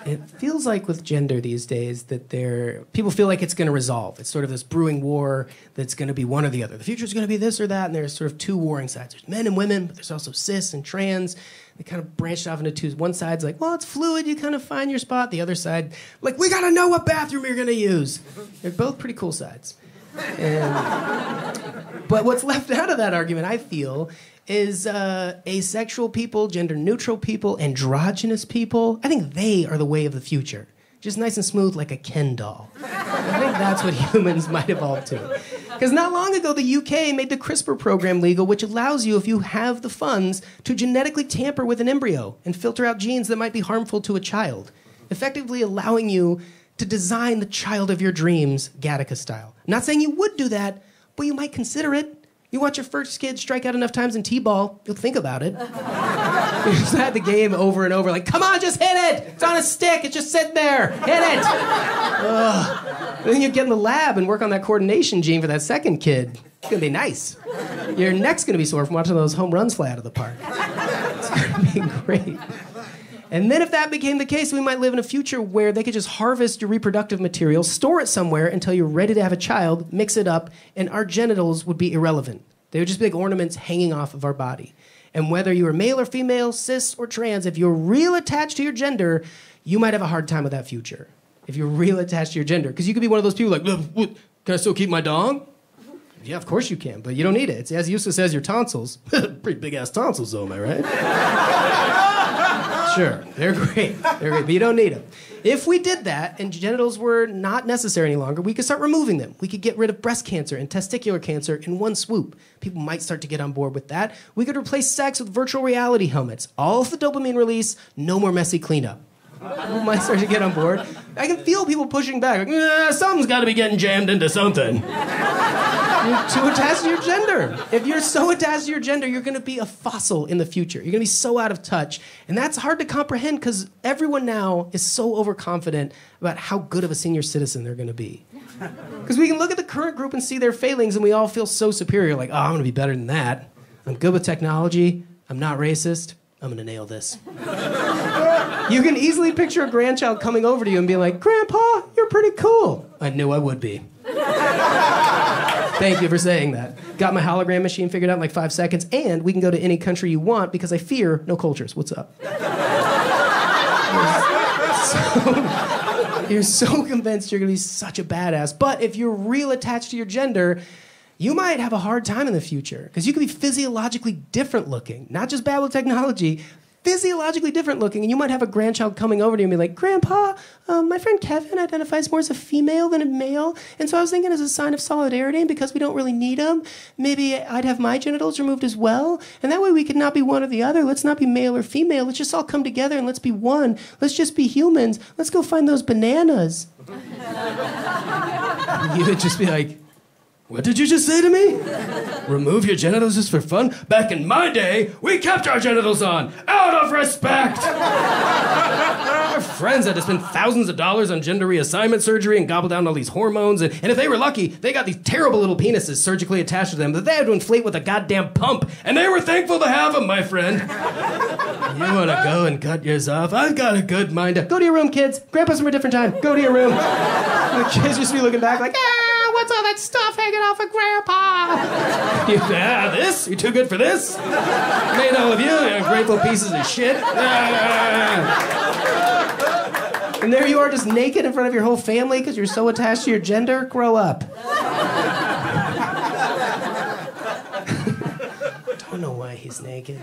It feels like with gender these days that people feel like it's going to resolve. It's sort of this brewing war that's going to be one or the other. The future's going to be this or that, and there's sort of two warring sides. There's men and women, but there's also cis and trans. They kind of branched off into two. One side's like, well, it's fluid, you kind of find your spot. The other side, like, we got to know what bathroom you're going to use. They're both pretty cool sides. But what's left out of that argument, I feel, is asexual people, gender-neutral people, androgynous people. I think they are the way of the future. Just nice and smooth like a Ken doll. I think that's what humans might evolve to. Because not long ago, the UK made the CRISPR program legal, which allows you, if you have the funds, to genetically tamper with an embryo and filter out genes that might be harmful to a child, effectively allowing you to design the child of your dreams, Gattaca style. I'm not saying you would do that, but you might consider it. You watch your first kid strike out enough times in T-ball, you'll think about it. You just had the game over and over, like, come on, just hit it! It's on a stick, it's just sitting there, hit it! Ugh. And then you get in the lab and work on that coordination gene for that second kid. It's gonna be nice. Your neck's gonna be sore from watching those home runs fly out of the park. It's gonna be great. And then if that became the case, we might live in a future where they could just harvest your reproductive material, store it somewhere until you're ready to have a child, mix it up, and our genitals would be irrelevant. They would just be like ornaments hanging off of our body. And whether you are male or female, cis or trans, if you're real attached to your gender, you might have a hard time with that future. If you're real attached to your gender. Because you could be one of those people like, what, can I still keep my dong? Yeah, of course you can, but you don't need it. It's as useless as your tonsils. Pretty big-ass tonsils, though, am I right? Sure, they're great, but you don't need them. If we did that and genitals were not necessary any longer, we could start removing them. We could get rid of breast cancer and testicular cancer in one swoop. People might start to get on board with that. We could replace sex with virtual reality helmets. All of the dopamine release, no more messy cleanup. People might start to get on board. I can feel people pushing back. Like, something's got to be getting jammed into something. You're too attached to your gender. If you're so attached to your gender, you're going to be a fossil in the future. You're going to be so out of touch. And that's hard to comprehend because everyone now is so overconfident about how good of a senior citizen they're going to be. Because we can look at the current group and see their failings, and we all feel so superior. Like, oh, I'm going to be better than that. I'm good with technology. I'm not racist. I'm going to nail this. You can easily picture a grandchild coming over to you and being like, Grandpa, you're pretty cool. I knew I would be. Thank you for saying that. Got my hologram machine figured out in like 5 seconds, and we can go to any country you want because I fear no cultures. What's up? You're so convinced you're going to be such a badass. But if you're real attached to your gender, you might have a hard time in the future because you could be physiologically different looking, not just bad with technology, physiologically different looking, and you might have a grandchild coming over to you and be like, Grandpa, my friend Kevin identifies more as a female than a male, and so I was thinking as a sign of solidarity, and because we don't really need them, maybe I'd have my genitals removed as well, and that way we could not be one or the other. Let's not be male or female. Let's just all come together and let's be one. Let's just be humans. Let's go find those bananas. You would just be like, what did you just say to me? Remove your genitals just for fun? Back in my day, we kept our genitals on, out of respect! Our friends had to spend thousands of dollars on gender reassignment surgery and gobble down all these hormones, and if they were lucky, they got these terrible little penises surgically attached to them that they had to inflate with a goddamn pump, and they were thankful to have them, my friend. You want to go and cut yours off? I've got a good mind. Go to your room, kids. Grandpa's from a different time. Go to your room. The kids just be looking back like, what's all that stuff hanging off of Grandpa? This? You too good for this? Made all of you ungrateful pieces of shit. And there you are just naked in front of your whole family because you're so attached to your gender? Grow up. Don't know why he's naked.